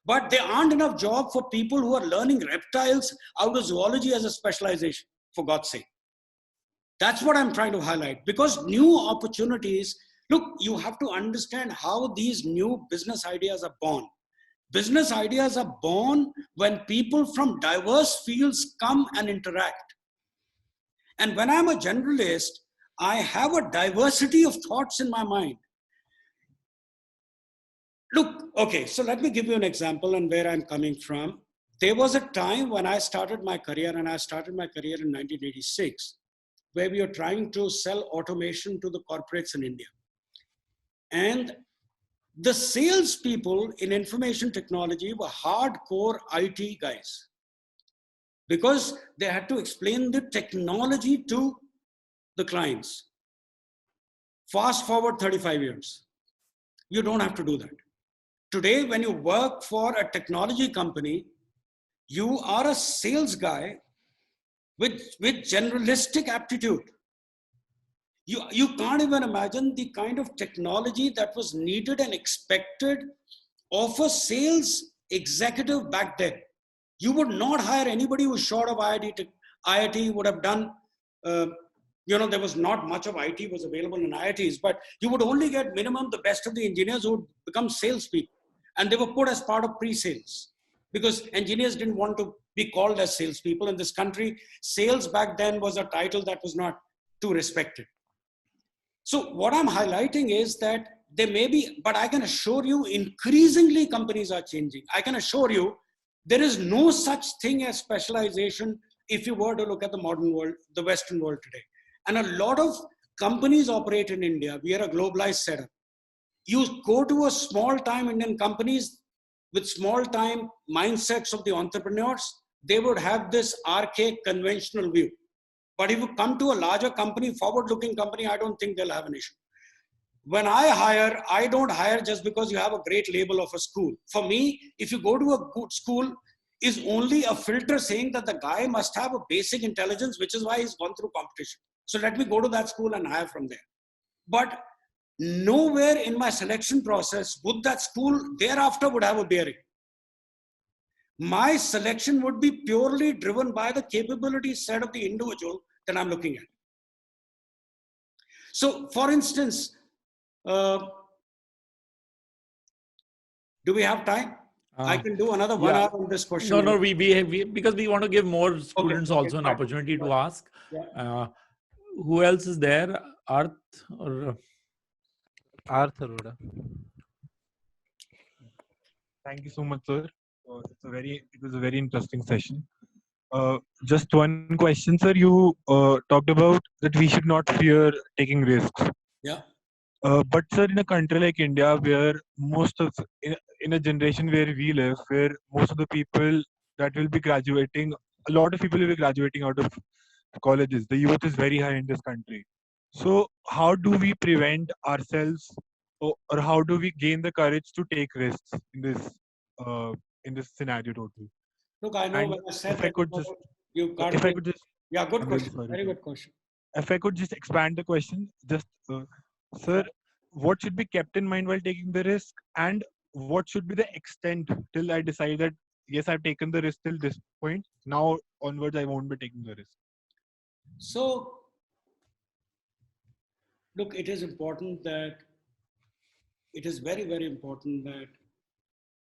But there aren't enough jobs for people who are learning reptiles out of zoology as a specialization, for God's sake. That's what I'm trying to highlight. Because new opportunities, look, you have to understand how these new business ideas are born. Business ideas are born when people from diverse fields come and interact. And when I'm a generalist, I have a diversity of thoughts in my mind. Look, okay, so let me give you an example and where I'm coming from. There was a time when I started my career, and I started my career in 1986, where we were trying to sell automation to the corporates in India. And the salespeople in information technology were hardcore IT guys, because they had to explain the technology to the clients. Fast forward 35 years. You don't have to do that. Today, when you work for a technology company, you are a sales guy with generalistic aptitude. You can't even imagine the kind of technology that was needed and expected of a sales executive back then. You would not hire anybody who was short of IIT. IIT would have done, there was not much of IT was available in IITs, but you would only get minimum the best of the engineers who would become salespeople. And they were put as part of pre-sales because engineers didn't want to be called as salespeople in this country. Sales back then was a title that was not too respected. So what I'm highlighting is that there may be, but I can assure you increasingly companies are changing. I can assure you there is no such thing as specialization if you were to look at the modern world, the Western world today. And a lot of companies operate in India. We are a globalized setup. You go to a small time Indian companies with small time mindsets of the entrepreneurs, they would have this archaic conventional view. But if you come to a larger company, forward-looking company, I don't think they'll have an issue. When I hire, I don't hire just because you have a great label of a school. For me, if you go to a good school, is only a filter saying that the guy must have a basic intelligence, which is why he's gone through competition. So let me go to that school and hire from there. But nowhere in my selection process would that school thereafter would have a bearing. My selection would be purely driven by the capability set of the individual that I'm looking at. So, for instance, do we have time? I can do another 1 hour on this question. No, we because we want to give more students also an opportunity to ask. Who else is there? Arth or Arroda. Thank you so much, sir. It was a very interesting session. Just one question, sir. You talked about that we should not fear taking risks. Yeah. But sir, in a country like India, where in a generation where we live, where most of the people that will be graduating, a lot of people will be graduating out of colleges. The youth is very high in this country. So how do we prevent ourselves, or how do we gain the courage to take risks in this scenario totally? Look, I know when I said that yeah, good question. Very good question. If I could just expand the question, just sir, what should be kept in mind while taking the risk, and what should be the extent till I decide that yes, I've taken the risk till this point. Now onwards, I won't be taking the risk. So, look, it is very, very important that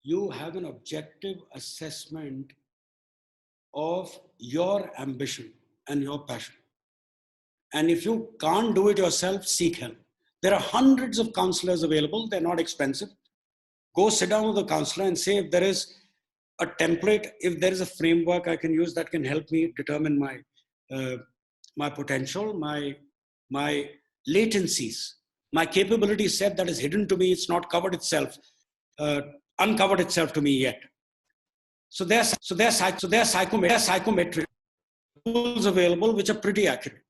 you have an objective assessment of your ambition and your passion. And if you can't do it yourself, seek help. There are hundreds of counselors available. They're not expensive. Go sit down with a counselor and say if there is a template, if there is a framework I can use that can help me determine my potential, my latencies, my capability set that is hidden to me. It's not covered itself, uncovered itself to me yet. So there's psychometric tools available which are pretty accurate.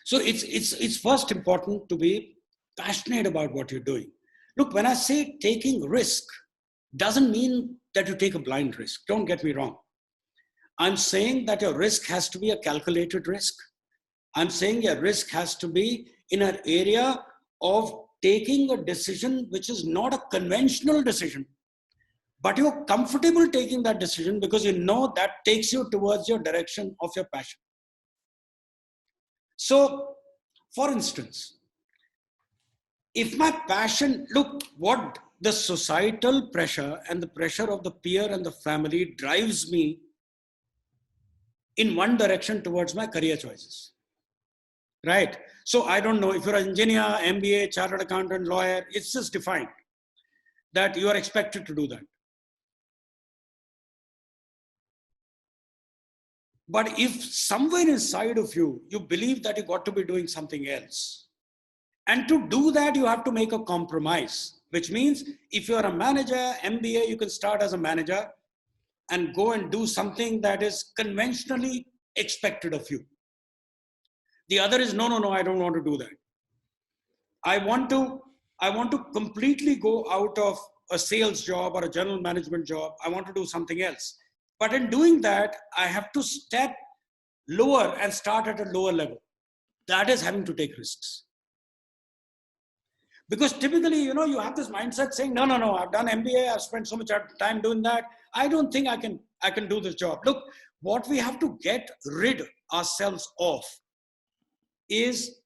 So it's first important to be passionate about what you're doing. Look, when I say taking risk, doesn't mean that you take a blind risk. Don't get me wrong. I'm saying that your risk has to be a calculated risk. I'm saying your risk has to be in an area of taking a decision which is not a conventional decision, but you're comfortable taking that decision because you know that takes you towards your direction of your passion. So, for instance, if my passion, look, what the societal pressure and the pressure of the peer and the family drives me in one direction towards my career choices, right? So I don't know if you're an engineer, MBA, chartered accountant, lawyer, it's just defined that you are expected to do that. But if somewhere inside of you, you believe that you got to be doing something else, and to do that, you have to make a compromise, which means if you're a manager, MBA, you can start as a manager and go and do something that is conventionally expected of you. The other is, no, I don't want to do that. I want to completely go out of a sales job or a general management job. I want to do something else. But in doing that, I have to step lower and start at a lower level. that is having to take risks. Because typically, you have this mindset saying, no, I've done MBA, I've spent so much time doing that. I don't think I can do this job. Look, what we have to get rid ourselves of is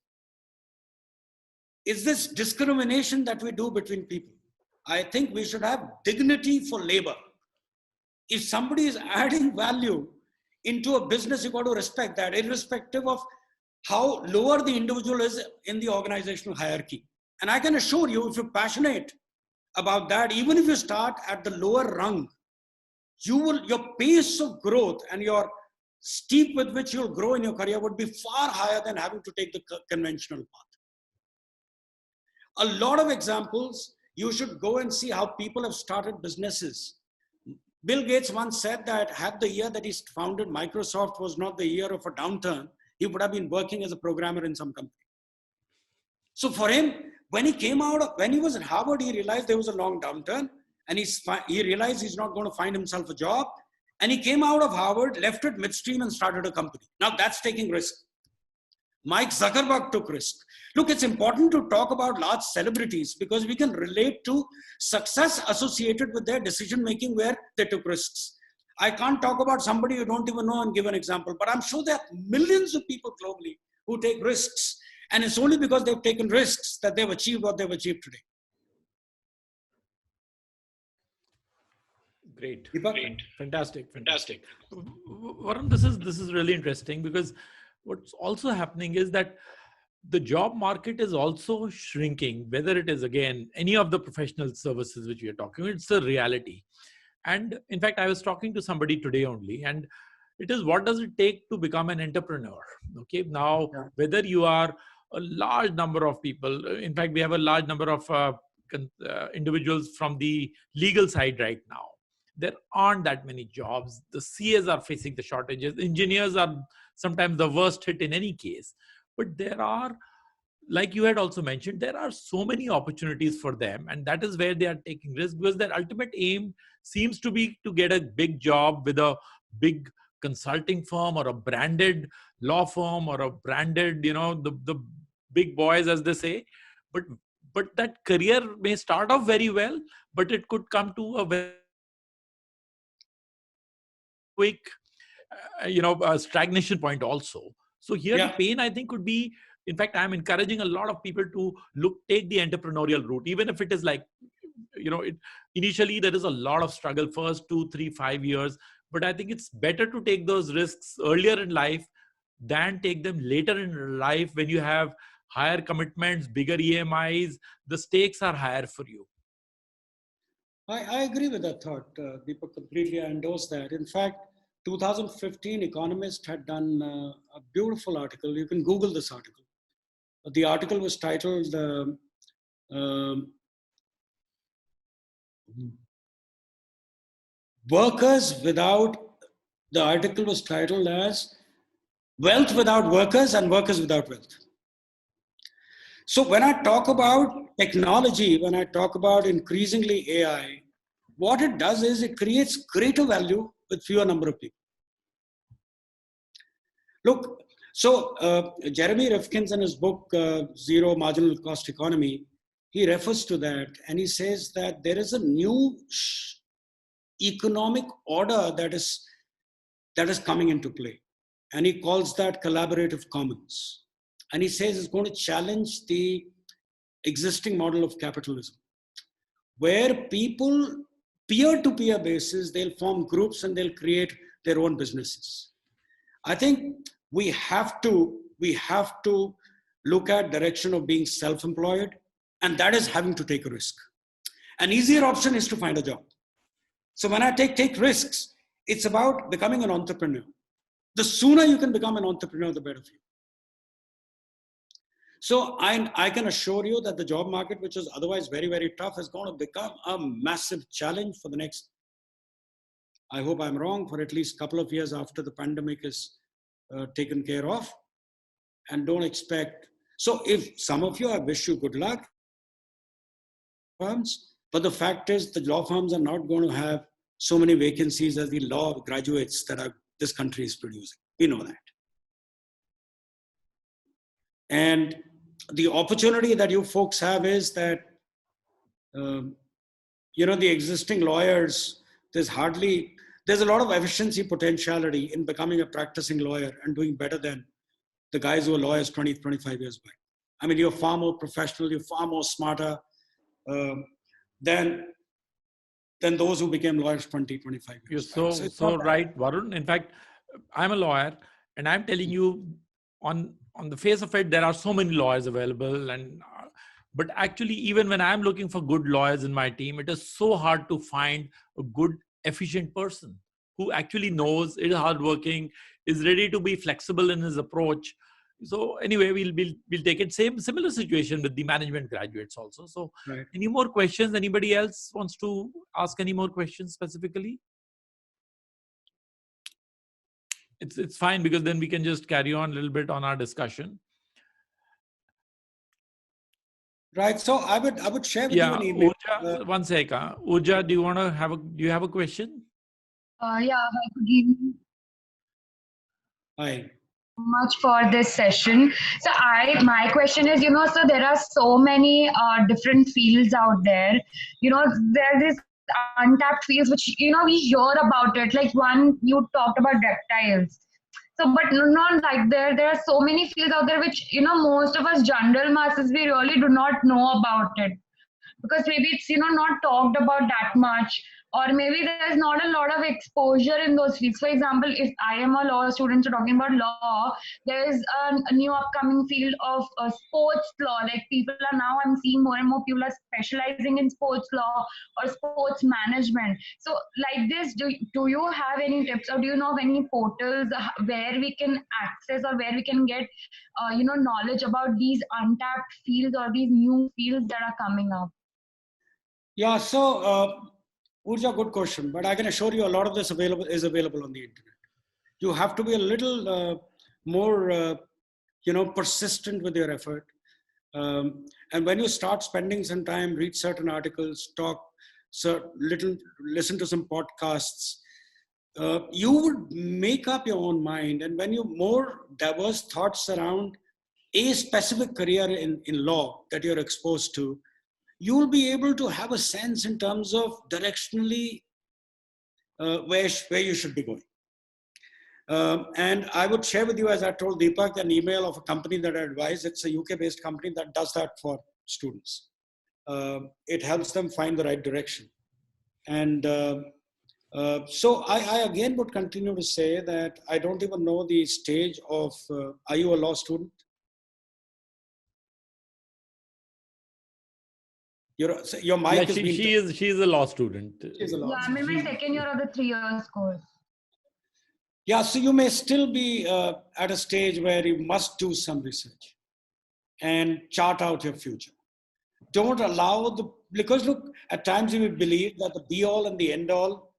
this discrimination that we do between people. I think we should have dignity for labor. If somebody is adding value into a business, you got to respect that, irrespective of how lower the individual is in the organizational hierarchy. And I can assure you, if you're passionate about that, even if you start at the lower rung, your pace of growth and your steep with which you'll grow in your career would be far higher than having to take the conventional path. A lot of examples, you should go and see how people have started businesses. Bill Gates once said that had the year that he founded Microsoft was not the year of a downturn, he would have been working as a programmer in some company. So for him, when he was at Harvard, he realized there was a long downturn, and he realized he's not going to find himself a job. And he came out of Harvard, left it midstream, and started a company. Now that's taking risk. Mike Zuckerberg took risk. Look, it's important to talk about large celebrities because we can relate to success associated with their decision-making where they took risks. I can't talk about somebody you don't even know and give an example, but I'm sure there are millions of people globally who take risks. And it's only because they've taken risks that they've achieved what they've achieved today. Great. Deepak? Great. Fantastic. Varun, this is really interesting because what's also happening is that the job market is also shrinking, whether it is, again, any of the professional services which we are talking about, it's a reality. And in fact, I was talking to somebody today only, and it is, what does it take to become an entrepreneur? Okay. Now, whether you are a large number of people, in fact, we have a large number of individuals from the legal side right now. There aren't that many jobs. The CAs are facing the shortages. Engineers are sometimes the worst hit in any case. But there are, like you had also mentioned, there are so many opportunities for them. And that is where they are taking risks, because their ultimate aim seems to be to get a big job with a big consulting firm or a branded law firm or a branded, the big boys, as they say. But that career may start off very well, but it could come to a very quick, stagnation point also. So here the pain, I think, could be, in fact, I'm encouraging a lot of people to take the entrepreneurial route, even if it is like, initially there is a lot of struggle first 2, 3, 5 years, but I think it's better to take those risks earlier in life than take them later in life when you have higher commitments, bigger EMIs, the stakes are higher for you. I agree with that thought, Deepak, completely. I endorse that. In fact, 2015 Economist had done a beautiful article. You can Google this article. The article was titled Workers Without, the article was titled as Wealth Without Workers and Workers Without Wealth. So when I talk about technology, when I talk about increasingly AI, what it does is it creates greater value with fewer number of people. Look, so Jeremy Rifkin's in his book, Zero Marginal Cost Economy, he refers to that and he says that there is a new economic order that is coming into play. And he calls that collaborative commons. And he says it's going to challenge the existing model of capitalism, where people, peer-to-peer basis, they'll form groups and they'll create their own businesses. I think we have to look at direction of being self-employed, and that is having to take a risk. An easier option is to find a job. So when I take risks, it's about becoming an entrepreneur. The sooner you can become an entrepreneur, the better for you. So I can assure you that the job market, which is otherwise very, very tough, is going to become a massive challenge for the next, I hope I'm wrong, for at least a couple of years after the pandemic is taken care of. And don't expect, so if some of you, I wish you good luck, firms, but the fact is the law firms are not going to have so many vacancies as the law graduates that this country is producing. We know that. And the opportunity that you folks have is that, the existing lawyers, there's a lot of efficiency potentiality in becoming a practicing lawyer and doing better than the guys who were lawyers 20, 25 years back. I mean, you're far more professional, you're far more smarter than those who became lawyers 20, 25 years You're back. so right, Varun. In fact, I'm a lawyer, and I'm telling you, on the face of it, there are so many lawyers available, but actually, even when I'm looking for good lawyers in my team, it is so hard to find a good, efficient person who actually knows, is hardworking, is ready to be flexible in his approach. So anyway, we'll take it. Similar situation with the management graduates also. So Right. any more questions? Anybody else wants to ask any more questions specifically? It's fine, because then we can just carry on a little bit on our discussion. Right. So I would share with you an email. Uja, one sec. Uja, do you have a question? Yeah, hi, good evening. Hi. Much for this session. So my question is, so there are so many different fields out there. There are these untapped fields which, we hear about it. Like one, you talked about reptiles. So, but not like there are so many fields out there which, most of us general masses, we really do not know about it. Because maybe it's, not talked about that much, or maybe there's not a lot of exposure in those fields. For example, if I am a law student, so talking about law, there's a new upcoming field of sports law. Like I'm seeing more and more people are specializing in sports law or sports management. So like this, do you have any tips, or do you know of any portals where we can access, or where we can get knowledge about these untapped fields or these new fields that are coming up? Yeah, so Urja, good question, but I can assure you a lot of this is available on the internet. You have to be a little more, persistent with your effort. And when you start spending some time, read certain articles, listen to some podcasts, you would make up your own mind. And when you more diverse thoughts around a specific career in law that you're exposed to, you will be able to have a sense in terms of directionally where you should be going. And I would share with you, as I told Deepak, an email of a company that I advise. It's a UK-based company that does that for students. It helps them find the right direction. And so I again would continue to say that I don't even know the stage of, are you a law student? Your mic Yeah, she is a law student. Yeah, I'm in my second year of the 3 years course. Yeah, so you may still be at a stage where you must do some research and chart out your future. Don't allow because look, at times we believe that the be all and the end all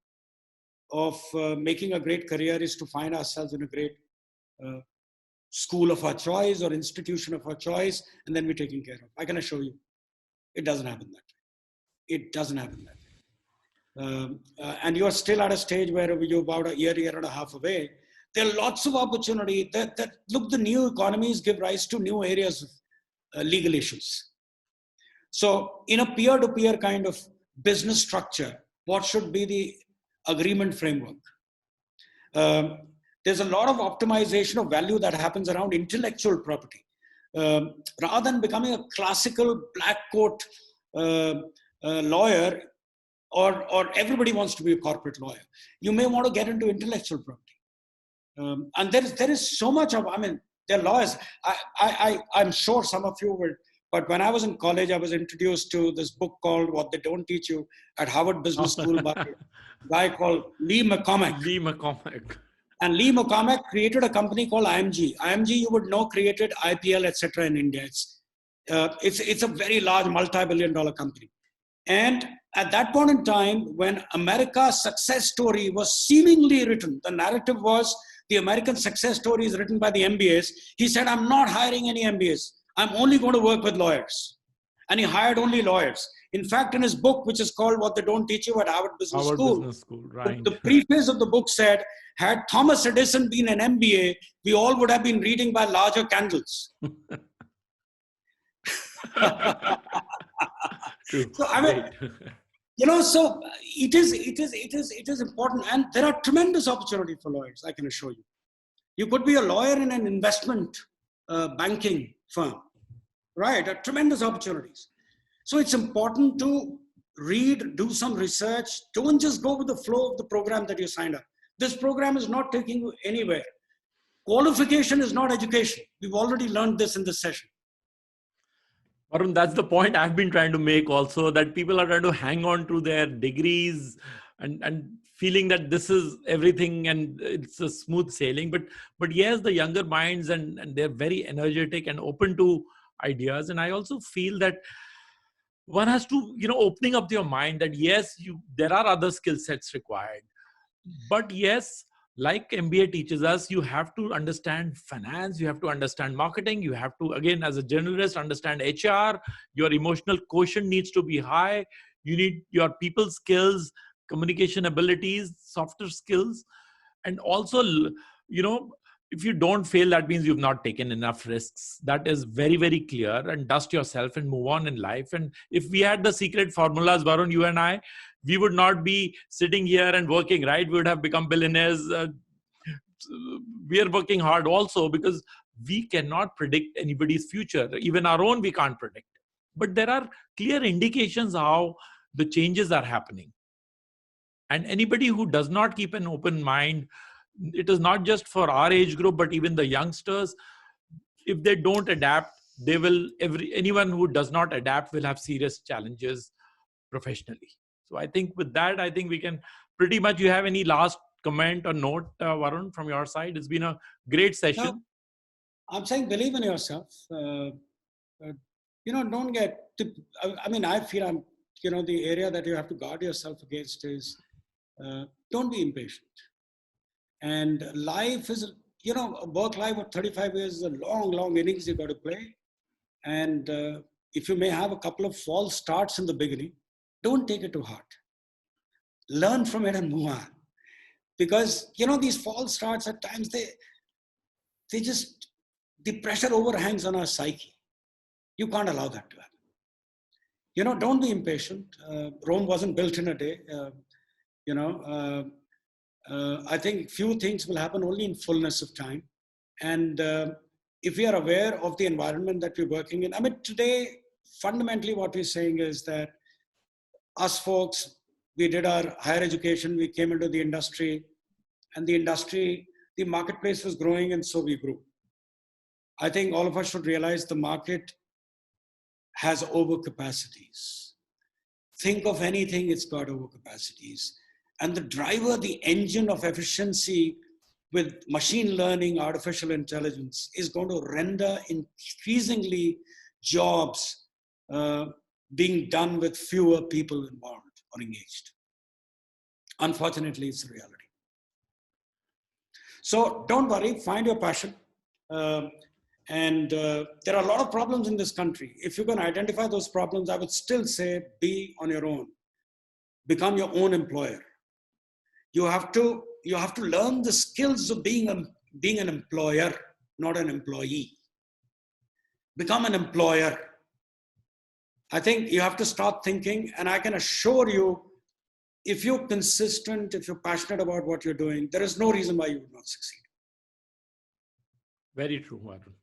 of making a great career is to find ourselves in a great school of our choice or institution of our choice, and then we're taken care of. I can assure you, it doesn't happen that way. It doesn't happen that way. And you're still at a stage where you're about a year and a half away. There are lots of opportunity look, the new economies give rise to new areas of legal issues. So in a peer-to-peer kind of business structure, what should be the agreement framework? There's a lot of optimization of value that happens around intellectual property. Rather than becoming a classical black coat lawyer, or everybody wants to be a corporate lawyer, you may want to get into intellectual property. And there is so much of, there are lawyers. I'm sure some of you will, but when I was in college, I was introduced to this book called What They Don't Teach You at Harvard Business School by a guy called Lee McCormack. And Lee McCormack created a company called IMG. IMG, you would know, created IPL, etc. in India. It's a very large multi-billion-dollar company. And at that point in time, when America's success story was seemingly written, the narrative was the American success story is written by the MBAs. He said, I'm not hiring any MBAs. I'm only going to work with lawyers. And he hired only lawyers. In fact, in his book, which is called What They Don't Teach You at Harvard Business School, right. the preface of the book said, had Thomas Edison been an MBA, we all would have been reading by larger candles. True. So I mean, so it is important, and there are tremendous opportunity for lawyers. I can assure you. You could be a lawyer in an investment banking firm, right? Tremendous opportunities. So it's important to read, do some research. Don't just go with the flow of the program that you signed up. This program is not taking you anywhere. Qualification is not education. We've already learned this in this session. Varun, that's the point I've been trying to make also, that people are trying to hang on to their degrees and feeling that this is everything and it's a smooth sailing. But yes, the younger minds and they're very energetic and open to ideas. And I also feel that one has to, opening up your mind that yes, there are other skill sets required. But yes, like MBA teaches us, you have to understand finance, you have to understand marketing, you have to, again, as a generalist, understand HR, your emotional quotient needs to be high, you need your people skills, communication abilities, softer skills, and also, if you don't fail, that means you've not taken enough risks. That is very, very clear, and dust yourself and move on in life. And if we had the secret formulas, Varun, you and I, we would not be sitting here and working, right? We would have become billionaires. We are working hard also because we cannot predict anybody's future. Even our own, we can't predict. But there are clear indications how the changes are happening. And anybody who does not keep an open mind, it is not just for our age group, but even the youngsters, if they don't adapt, anyone who does not adapt will have serious challenges professionally. So I think with that, we can pretty much, you have any last comment or note, Varun, from your side? It's been a great session. No, I'm saying believe in yourself. Don't get, I feel the area that you have to guard yourself against is don't be impatient. And life is, a work life of 35 years is a long, long innings you got to play. And if you may have a couple of false starts in the beginning, don't take it to heart. Learn from it and move on. Because, these false starts at times, the pressure overhangs on our psyche. You can't allow that to happen. Don't be impatient. Rome wasn't built in a day. I think few things will happen only in fullness of time. And if we are aware of the environment that we're working in, today, fundamentally what we're saying is that us folks, we did our higher education, we came into the industry, and the marketplace was growing, and so we grew. I think all of us should realize the market has overcapacities. Think of anything, it's got overcapacities. And the driver, the engine of efficiency with machine learning, artificial intelligence is going to render increasingly jobs being done with fewer people involved or engaged. Unfortunately, it's the reality. So don't worry, find your passion. And there are a lot of problems in this country. If you can identify those problems, I would still say be on your own. Become your own employer. You have to learn the skills of being an employer, not an employee. Become an employer. I think you have to start thinking, and I can assure you, if you're consistent, if you're passionate about what you're doing, there is no reason why you would not succeed. Very true, Varun.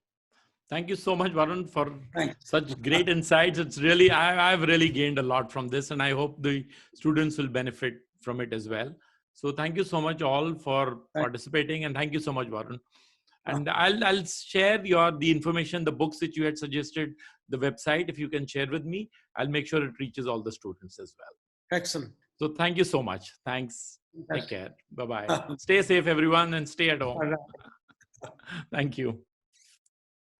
Thank you so much, Varun, for such great insights. It's really, I've really gained a lot from this, and I hope the students will benefit from it as well. So thank you so much all for participating, and thank you so much, Varun. And I'll share the information, the books that you had suggested, the website, if you can share with me. I'll make sure it reaches all the students as well. Excellent. So thank you so much. Thanks. Take care. Bye-bye. Stay safe, everyone, and stay at home. Thank you.